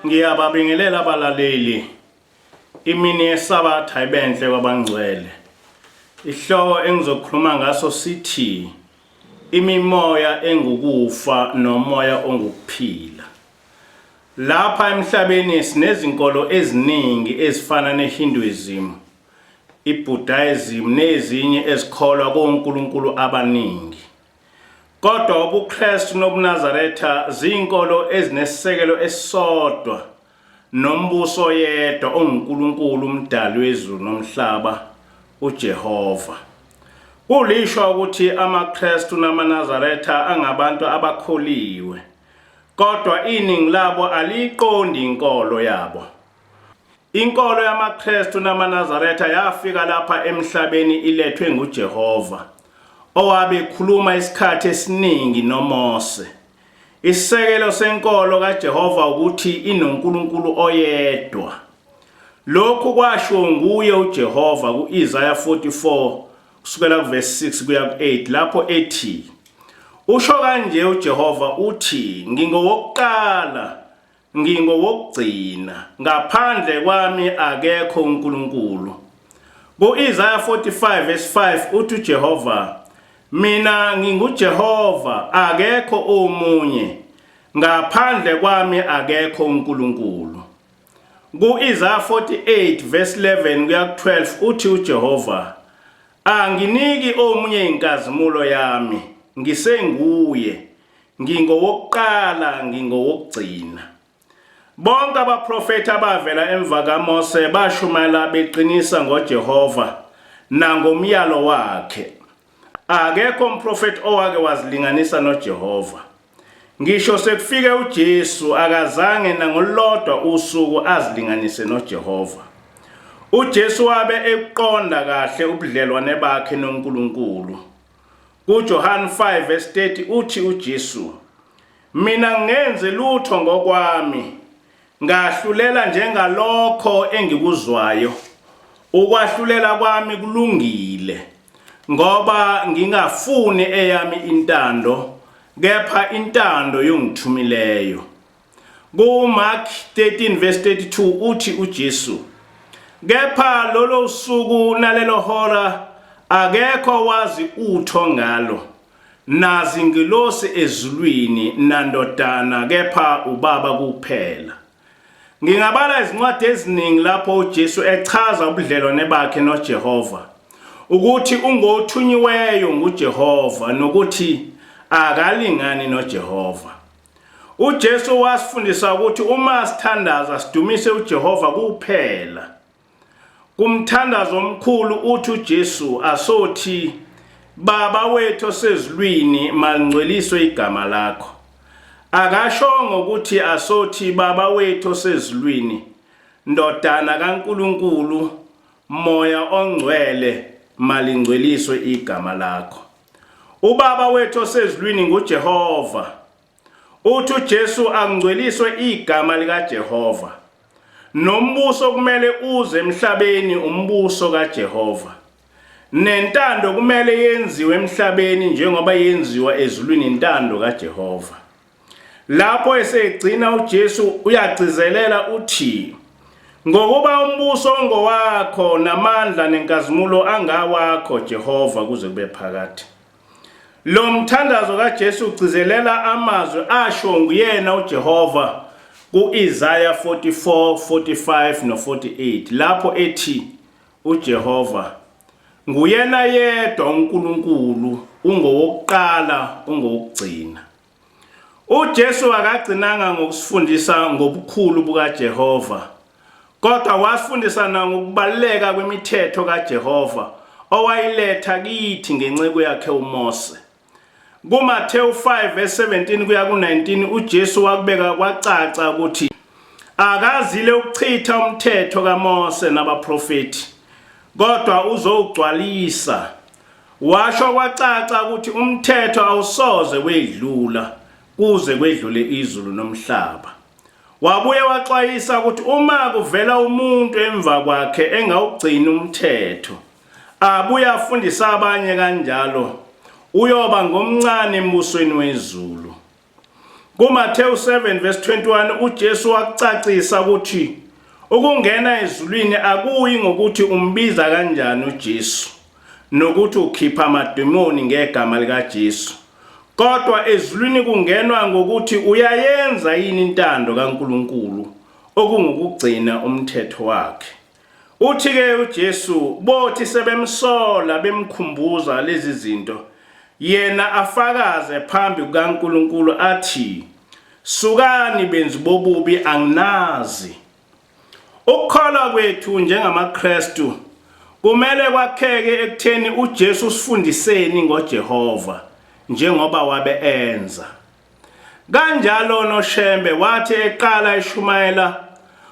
Ngiyababingelela abalaleli imini yesabatha ibenhle kwabangcwele. Ihloko engizokhuluma ngaso sithi imimoya engukufa nomoya ongukuphila. Lapha emhlabeni sinezinkolo eziningi ezifana neHinduism, iBuddhism nezinye ezikholwa kuNkulunkulu abaningi. Kodwa ubuKristu nobuNazaretha zinkolo ezinesisekelo esisodwa nombuso yedwa onguNkulunkulu umdali wezulu nomhlaba uJehova. Kulishwa ukuthi amaKristu namaNazaretha angabantu abakholiwe, kodwa iningi labo aliqondi inkolo yabo. Inkolo yamaKristu namaNazaretha yafika lapha emhlabeni ilethwe nguJehova, owabe khuluma isikhathi esiningi noMose. Isisekelo senkolo kaJehova ukuthi inoNkulunkulu oyedwa. Lokhu kwasho nguye uJehova kuIsaiah 44 kusukela kuverse 6 kuya ku8 lapho ethi, usho kanje uJehova uthi, ngingowokuqala, ngingowokugcina, ngaphandle kwami akekho uNkulunkulu. KuIsaiah 45 verse 5 uthi uJehova, mina nginguJehova, akekho omunye, ngaphandle kwami akekho uNkulunkulu. KuIsaiah 48 verse 11 kuya ku12 uthi uJehova, anginiki omunye inkazimulo yami, ngisenguye, ngingowokuqala, ngingowokugcina. Bonke abaprofeti abavela emva kaMose bashumayela beqinisa ngoJehova nangomyalo wakhe. Akekho umprofeti owake wazilinganisa noJehova. Ngisho sekufike uJesu akazange nangolodwa usuku azilinganise noJehova. uJesu wabe eqonda kahle ubudlelwane bakhe noNkulunkulu. KuJohane 5 verse 30 uthi uJesu, mina ngenze lutho ngokwami, ngahlulela njengalokho engikuzwayo. Ukwahlulela kwami kulungile, ngoba ngingafuni eyami intando, kepha intando yongithumileyo. KuMark 13 verse 32 uthi uJesu, kepha lolo usuku nalelo hora akekho wazi utho ngalo, nazingilosi ezulwini nandodana, kepha uBaba kuphela. Ngingabala izincwadi eziningi lapho uJesu echaza ubudlelwane bakhe noJehova, ukuthi ungothunyiweyo nguJehova nokuthi akalingani noJehova. uJesu wasifundisa ukuthi uma sithandaza sidumise uJehova kuphela. Kumthandazo omkhulu uthi uJesu asothi, Baba wethu osezulwini, malingcweliswe igama lakho. Akashongo ukuthi asothi Baba wethu osezulwini, ndodana kaNkulunkulu, moya ongcwele, malingcweliswe igama lakho. uBaba wethu osezulwini nguJehova. uthi uJesu angcweliswe igama likaJehova. Nombuso kumele uze emhlabeni umbuso kaJehova. Nentando kumele yenziwe emhlabeni njengoba yenziwa ezulwini intando kaJehova. Lapho esegcina uJesu uyagcizelela uthi, ngokuba umbuso ngowakho namandla nenkazimulo angawakho Jehova kuze kube phakade. Lo mthandazo kaJesu ugcizelela amazwi asho nguyena uJehova ku-Isaiah 44, 45 no-48 lapho ethi uJehova nguyena yedwa uNkulunkulu, ungowokuqala ungowokugcina. uJesu akagcinanga ngokusifundisa ngobukhulu bukaJehova, kodwa wasifundisa ngokubaluleka kwemithetho kaJehova owayiletha kithi ngenceku yakhe uMose. KuMathewu 5 verse 17 kuya ku-19 uJesu wakubeka kwacaca ukuthi akazile ukuchitha umthetho kaMose nabaprofeti, kodwa uzowugcwalisa. Washo kwacaca ukuthi umthetho awusoze wedlula kuze kwedlule izulu nomhlaba. Wabuye waxwayisa ukuthi uma kuvela umuntu emva kwakhe engawugcini umthetho, abuye afundisa abanye kanjalo, uyoba ngomncane embusweni wezulu. KuMathewu 7 verse 21 uJesu wakucacisa ukuthi ukungena ezulwini akuyi ngokuthi umbiza kanjani uJesu nokuthi ukhipha amademoni ngegama likaJesu, kodwa ezulwini kungenwa ngokuthi uyayenza yini intando kaNkulunkulu okungukugcina umthetho wakhe. Uthi-ke uJesu bothi sebemsola bemkhumbuza lezi zinto, yena afakaze phambi kukaNkulunkulu athi, sukani benzi bobubi anginazi. Ukukholwa kwethu njengamaKristu kumele kwakheke ekutheni uJesu usifundiseni ngoJehova njengoba wabe enza. Kanjalo noShembe wathi eqala eshumayela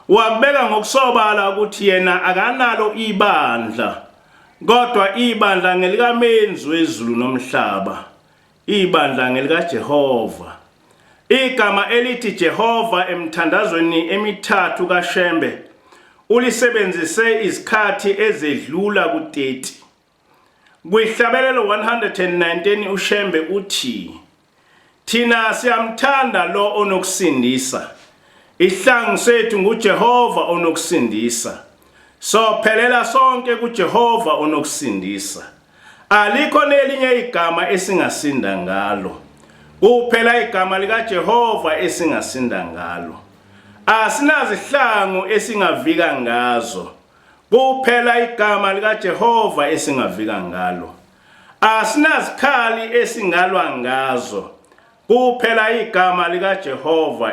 wakubeka ngokusobala ukuthi yena akanalo ibandla, kodwa ibandla ngelikamenzi wezulu nomhlaba, ibandla ngelikaJehova. Igama elithi Jehova emthandazweni emithathu kaShembe ulisebenzise izikhathi ezedlula ku-30. Kwihlabelelo 119 uShembe uthi, thina siyamthanda lo onokusindisa, ihlangu sethu nguJehova onokusindisa. Sophelela sonke kuJehova onokusindisa. Alikho nelinye igama esingasinda ngalo, kuphela igama likaJehova esingasinda ngalo. Asinazihlangu esingavika ngazo, kuphela igama likaJehova esingavika ngalo. Asinazikhali esingalwa ngazo, kuphela igama likaJehova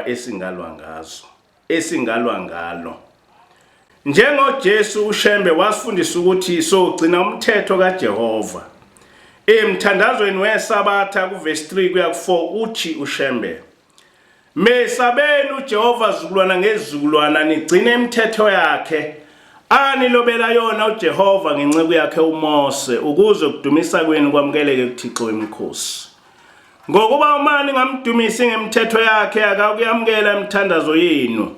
esingalwa ngalo. NjengoJesu uShembe wasifundisa ukuthi sogcina umthetho kaJehova. Emthandazweni weSabatha kuverse 3 kuya ku4 uthi uShembe, mesabeni uJehova zukulwana ngezizukulwana nigcine imithetho yakhe anilobela yona uJehova ngenceku yakhe uMose, ukuze ukudumisa kwenu kwamukeleke kuThixo wemikhosi. Ngokuba uma ningamdumisi ngemithetho yakhe akakuyamukela imithandazo yenu,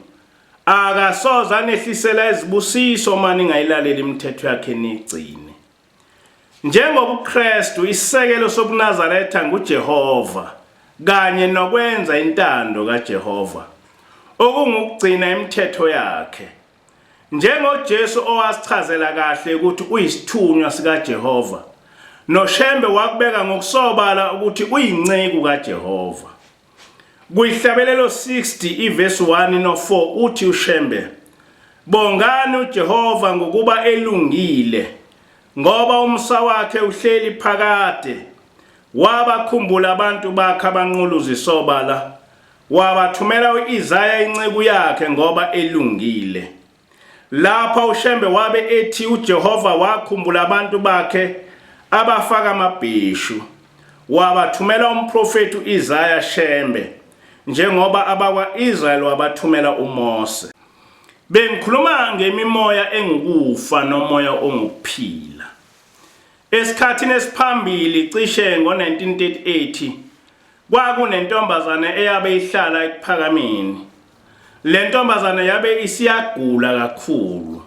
akasoza nehlisela izibusiso uma ningayilaleli imithetho yakhe nigcine. Njengoba uKristu isisekelo sobuNazaretha nguJehova kanye nokwenza intando kaJehova okungukugcina imithetho yakhe. NjengoJesu owasichazela kahle ukuthi uyisithunywa sikaJehova, noShembe wakubeka ngokusobala ukuthi uyinceku kaJehova. Kuyihlabelelo 60 iverse 1 no4 uthi uShembe, bongani uJehova ngokuba elungile, ngoba umsa wakhe uhleli phakade. Wabakhumbula abantu bakhe abanquluza isobala, wabathumela uIsaya inceku yakhe ngoba elungile. Lapha uShembe wabe ethi uJehova wakhumbula abantu bakhe abafaka amabheshu, wabathumela umprofeti uIsaya Shembe, njengoba abakwa-Israyeli wabathumela uMose. Bengikhuluma ngemimoya engukufa nomoya ongukuphila. Esikhathini esiphambili cishe ngo-1938 kwakunentombazana eyabe ihlala ePhakameni. Le ntombazana yabe isiyagula kakhulu,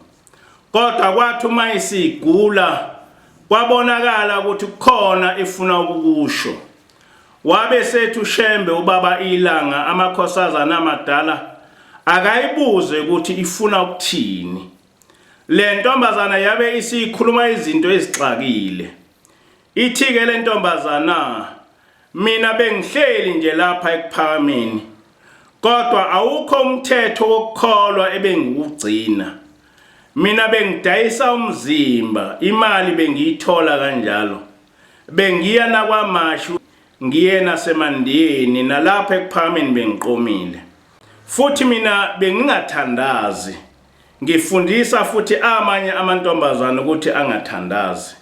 kodwa kwathi uma isigula kwabonakala ukuthi kukhona ifuna ukukusho. Wabe sethi uShembe ubaba iLanga amakhosazana amadala akayibuze ukuthi ifuna ukuthini. Le ntombazana yabe isikhuluma izinto ezixakile. Ithi-ke le ntombazana, mina bengihleli nje lapha ePhakameni, kodwa awukho umthetho wokukholwa ebengikugcina. Mina bengidayisa umzimba, imali bengiyithola kanjalo. Bengiya nakwaMashu, ngiye naseMandiyeni, nalapha ePhakameni bengiqomile. Futhi mina bengingathandazi. Ngifundisa futhi amanye amantombazana ukuthi angathandazi.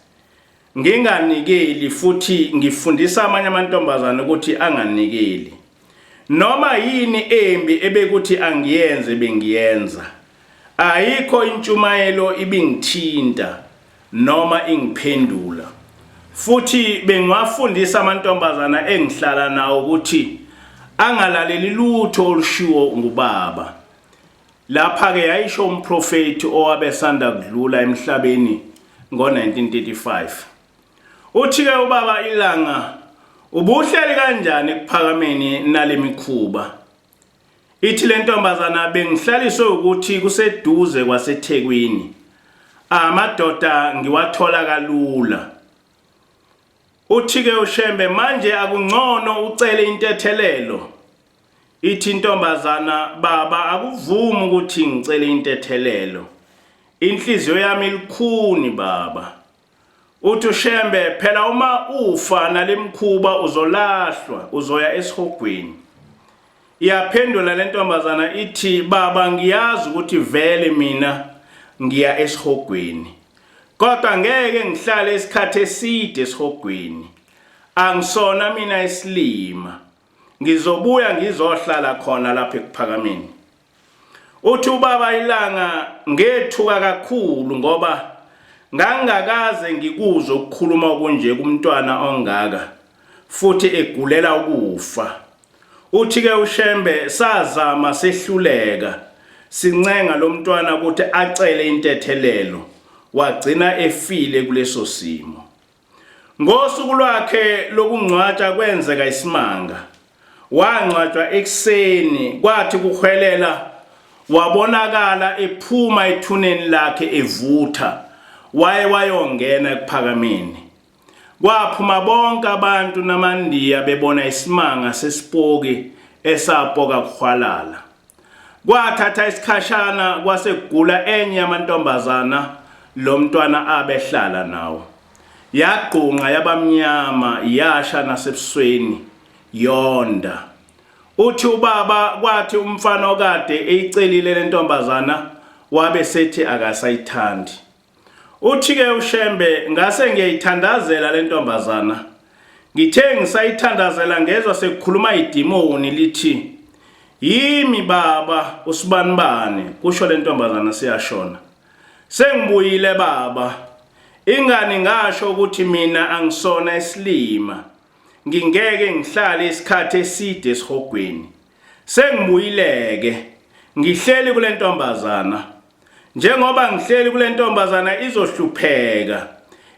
Nginganikeli futhi ngifundisa amanye amantombazana ukuthi anganikeli. Noma yini embi ebekuthi angiyenze bengiyenza. Ayikho intshumayelo ibingithinta noma ingiphendula. Futhi bengiwafundisa amantombazana engihlala nawo ukuthi angalaleli lutho olushiwo ngubaba. Lapha ke yayisho umprofeti owabesanda kudlula emhlabeni ngo-1935. Uthi-ke ubaba iLanga, ubuhleli kanjani ePhakameni nale mikhuba? Ithi le ntombazana, bengihlaliswe ukuthi kuseduze kwaseThekwini. Amadoda ngiwathola kalula. Uthi-ke uShembe, manje akungcono ucele intethelelo. Ithi intombazana, baba akuvumi ukuthi ngicele intethelelo. Inhliziyo yami ilikhuni baba. Uthi uShembe, phela uma ufa nalemkhuba uzolahlwa, uzoya esihogweni. Iyaphendula le ntombazana ithi, baba ngiyazi ukuthi vele mina ngiya esihogweni, kodwa ngeke ngihlale isikhathi eside esihogweni. Angisona mina isilima, ngizobuya ngizohlala khona lapha ePhakameni. Uthi ubaba iLanga, ngethuka kakhulu ngoba ngangakaze ngikuzo ukukhuluma okunje kumntwana ongaka futhi egulela ukufa. Uthi-ke uShembe, sazama sehluleka sincenga lo mntwana ukuthi acele intethelelo, wagcina efile kuleso simo. Ngosuku lwakhe lokungcwatsha kwenzeka isimanga. Wangcwatshwa ekuseni, kwathi kuhwelela wabonakala ephuma ethuneni lakhe evutha, wayongena ePhakameni. Kwaphuma bonke abantu namandiya bebona isimanga sesipoki esapoka kuhwalala. Kwathatha isikhashana kwasekugula enye yamantombazana lo mntwana abehlala nawo. Yagqunqa yabamnyama, yasha nasebusweni, yonda. Uthi ubaba kwathi umfana okade eyicelile le ntombazana wabe sethi akasayithandi. Uthi-ke uShembe, ngase ngiyayithandazela le ntombazana. Ngithe ngisayithandazela ngezwa sekukhuluma idimoni lithi, yimi baba usibanibane, kusho le ntombazana siyashona. Sengibuyile baba, ingani ngasho ukuthi mina angisona isilima, ngingeke ngihlale isikhathi eside esihogweni. Sengibuyileke, ngihleli kule ntombazana. Njengoba ngihleli kule ntombazana izohlupheka,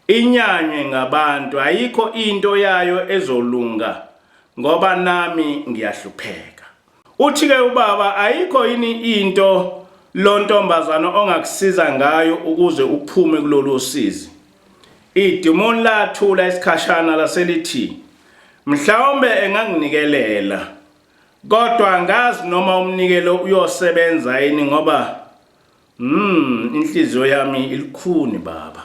inyanywe ngabantu, ayikho into yayo ezolunga ngoba nami ngiyahlupheka. Uthi-ke ubaba, ayikho yini into lo ntombazana ongakusiza ngayo ukuze uphume kulolu sizi? Idimoni lathula isikhashana laselithi, mhlawumbe enganginikelela, kodwa angazi noma umnikelo uyosebenza yini ngoba inhliziyo yami ilikhuni baba.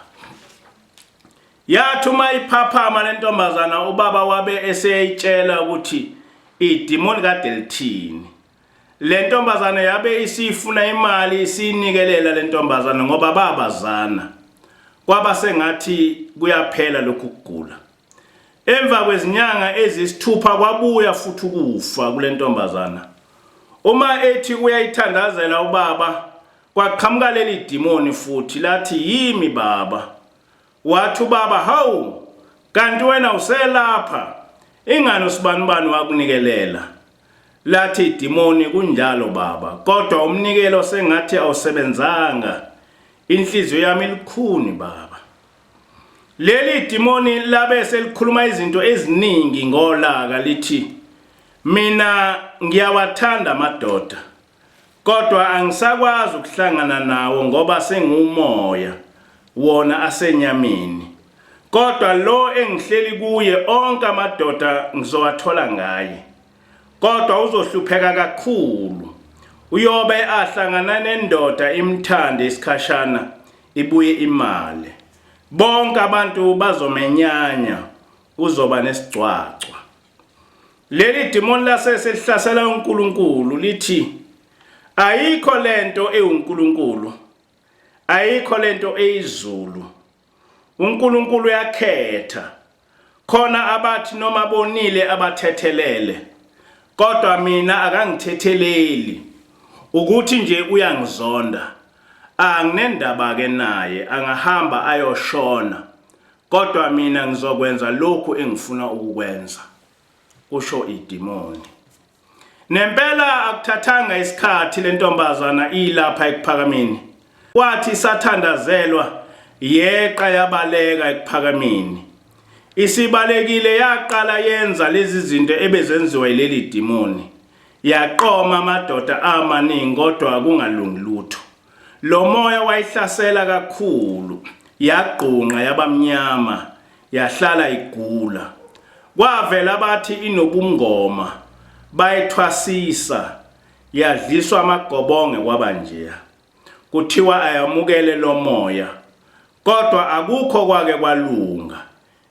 Yathi uma iphaphama le ntombazana ubaba wabe eseyitshela ukuthi idimoni kade lithini. Le ntombazana yabe isifuna imali isinikelela le ntombazana ngoba babazana. Kwaba sengathi kuyaphela lokhu kugula. Emva kwezinyanga ezisithupha kwabuya futhi ukufa kule ntombazana. Uma ethi uyayithandazela ubaba, kwaqhamuka leli dimoni futhi lathi, yimi baba. Wathi ubaba, hawu, kanti wena uselapha? ingani usibanibani wakunikelela? Lathi idimoni kunjalo baba, kodwa umnikelo sengathi awusebenzanga. Inhliziyo yami ilikhuni baba. Leli idimoni labe selikhuluma izinto eziningi ngolaka lithi, mina ngiyawathanda amadoda, kodwa angisakwazi ukuhlangana nawo ngoba sengumoya wona asenyameni. Kodwa lo engihleli kuye onke amadoda ngizowathola ngaye. Kodwa uzohlupheka kakhulu. Uyobe ahlangana nendoda imthande isikhashana ibuye imali. Bonke abantu bazomenyanya, uzoba nesigcwagcwa. Leli demon lasesihlasela uNkulunkulu lithi, ayikho lento eUNkulunkulu, ayikho lento eyizulu. uNkulunkulu yakhetha. Khona abathi noma bonile abathethelele, kodwa mina akangithetheleli. Ukuthi nje uyangizonda. Anginendaba ke naye, angahamba ayoshona. Kodwa mina ngizokwenza lokhu engifuna ukukwenza, kusho idimoni. Nempela akuthathanga isikhathi lentombazana ilapha ekuphakameni. Kwathi sathandazelwa yeqa yabaleka ekuphakameni. Isibalekile yaqala yenza lezi zinto ebezenziwa yileli demoni. Yaqoma amadoda amaningi kodwa kungalungi lutho. Lo moya wayihlasela kakhulu, yaqhunqa yabamnyama, yahlala igula. Kwavela bathi inobungoma, bayithwasisa, yadliswa amagobonge kwabanjeya. Kuthiwa ayamukele lo moya, kodwa akukho kwake kwalunga.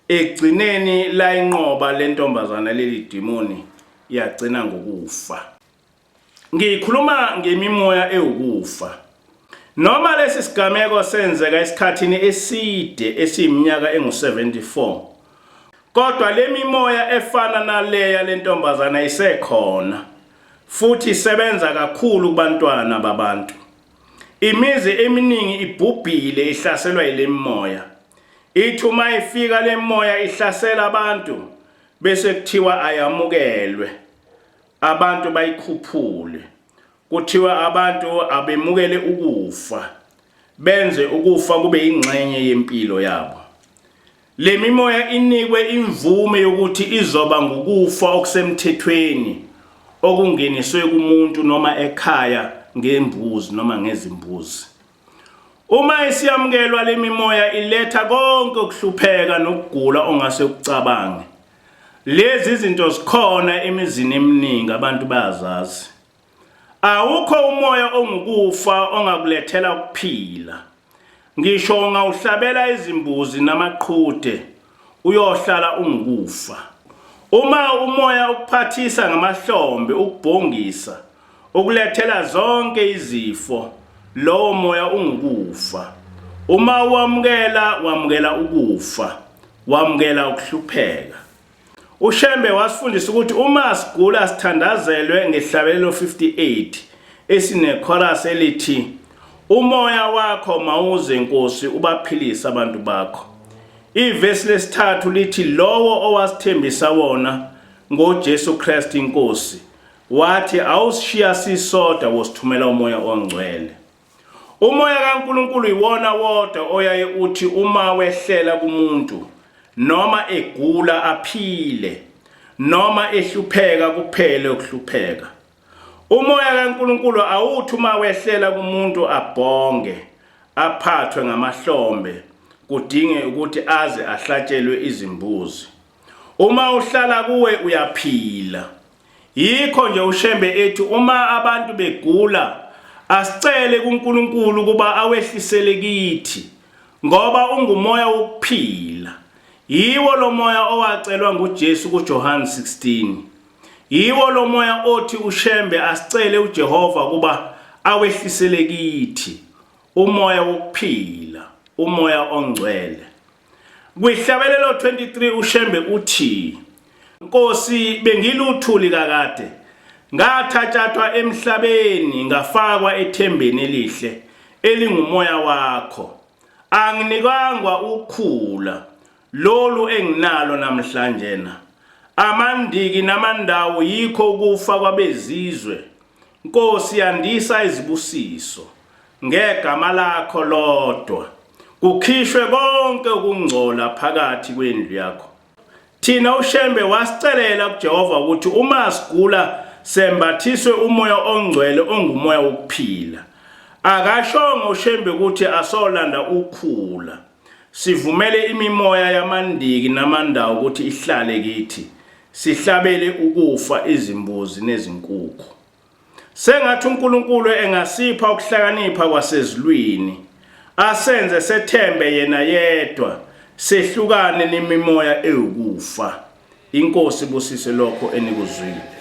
Egcineni layinqoba lentombazana leli demoni, yagcina ngokufa. Ngikhuluma ngemimoya ewukufa. Noma lesi sigameko senzeka esikhathini eside esiyiminyaka engu-74, kodwa le mimoya efana naleya lentombazana isekhona, futhi isebenza kakhulu kubantwana babantu. Imizi eminingi ibhubhile ihlaselwa yile mimoya. Ithi uma ifika le moya ihlasela abantu, bese kuthiwa ayamukelwe. Abantu bayikhuphule. Kuthiwa abantu abemukele ukufa, benze ukufa kube ingxenye yempilo yabo. Le mimoya inikwe imvume yokuthi izoba ngokufa okusemthethweni, okungeniswe kumuntu noma ekhaya ngembuzi noma ngezimbuzi. Uma isiyamukelwa le mimoya iletha konke ukuhlupheka nokugula ongase ukucabange. Lezi zinto zikhona emizini eminingi abantu bayazazi. Awukho umoya ongukufa ongakulethela ukuphila. Ngisho ungawuhlabela izimbuzi namaqhude, uyohlala ungukufa. Uma umoya ukuphathisa ngamahlombe, ukubhongisa, ukulethela zonke izifo, lowo moya ungukufa. Uma wamukela ukufa, wamukela ukuhlupheka. uShembe wasifundisa ukuthi uma sigula sithandazelwe ngehlabelelo 58 esine chorus elithi, umoya wakho mawuze Nkosi ubaphilise abantu bakho. Ivesi lesithathu lithi, lowo owasithembisa wona ngoJesu Kristu inkosi, wathi awusishiya sisodwa wosithumela umoya ongcwele. Umoya kaNkulunkulu iwona wodwa oyaye uthi uma wehlela kumuntu, noma egula aphile, noma ehlupheka kuphele ukuhlupheka. Umoya kaNkulunkulu awuthi uma wehlela kumuntu abhonge, aphathwe ngamahlombe, kudinge ukuthi aze ahlatshelwe izimbuzi. Uma uhlala kuwe uyaphila. Yikho nje uShembe ethi uma abantu begula, asicele kuNkulunkulu kuba awehlisele kithi, ngoba ungumoya wokuphila. Yiwo lo moya owacelwa nguJesu kuJohane 16. Yiwo lo moya othi uShembe asicele uJehova kuba awehlisele kithi, umoya wokuphila, umoya ongcwele. Kwihlabelelo 23 uShembe uthi, Nkosi bengiluthuli kakade, ngathatshathwa emhlabeni ngafakwa ethembeni elihle elingumoya wakho. Anginikangwa ukukhula lolu enginalo namhlanje na. amandiki namandawo yikho ukufa kwabezizwe. Nkosi yandisa izibusiso ngegama lakho lodwa, kukhishwe konke ukungcola phakathi kwendlu yakho. Thina uShembe wasicelela kuJehova ukuthi uma sigula sembathiswe umoya ongcwele ongumoya wokuphila. Akashongo uShembe ukuthi asolanda ukhula. Sivumele imimoya yamandiki namandawo ukuthi ihlale kithi, sihlabele ukufa izimbuzi nezinkukhu. Sengathi uNkulunkulu engasipha ukuhlakanipha kwasezulwini, asenze sethembe yena yedwa, sehlukane nemimoya eyukufa. Inkosi busise lokho enikuzwile.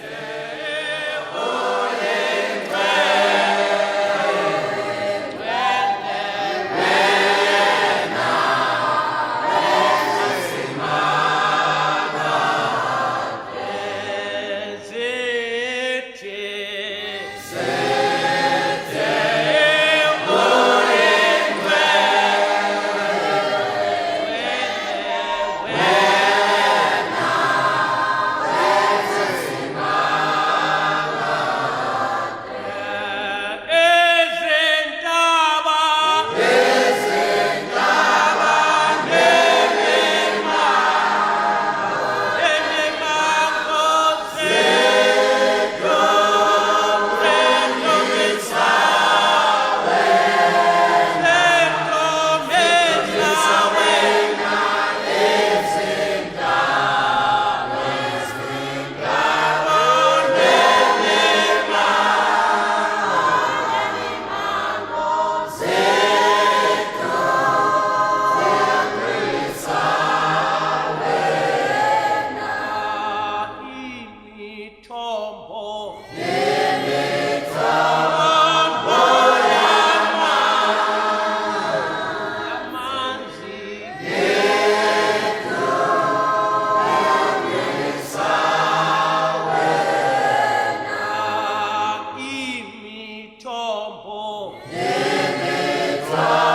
Amen.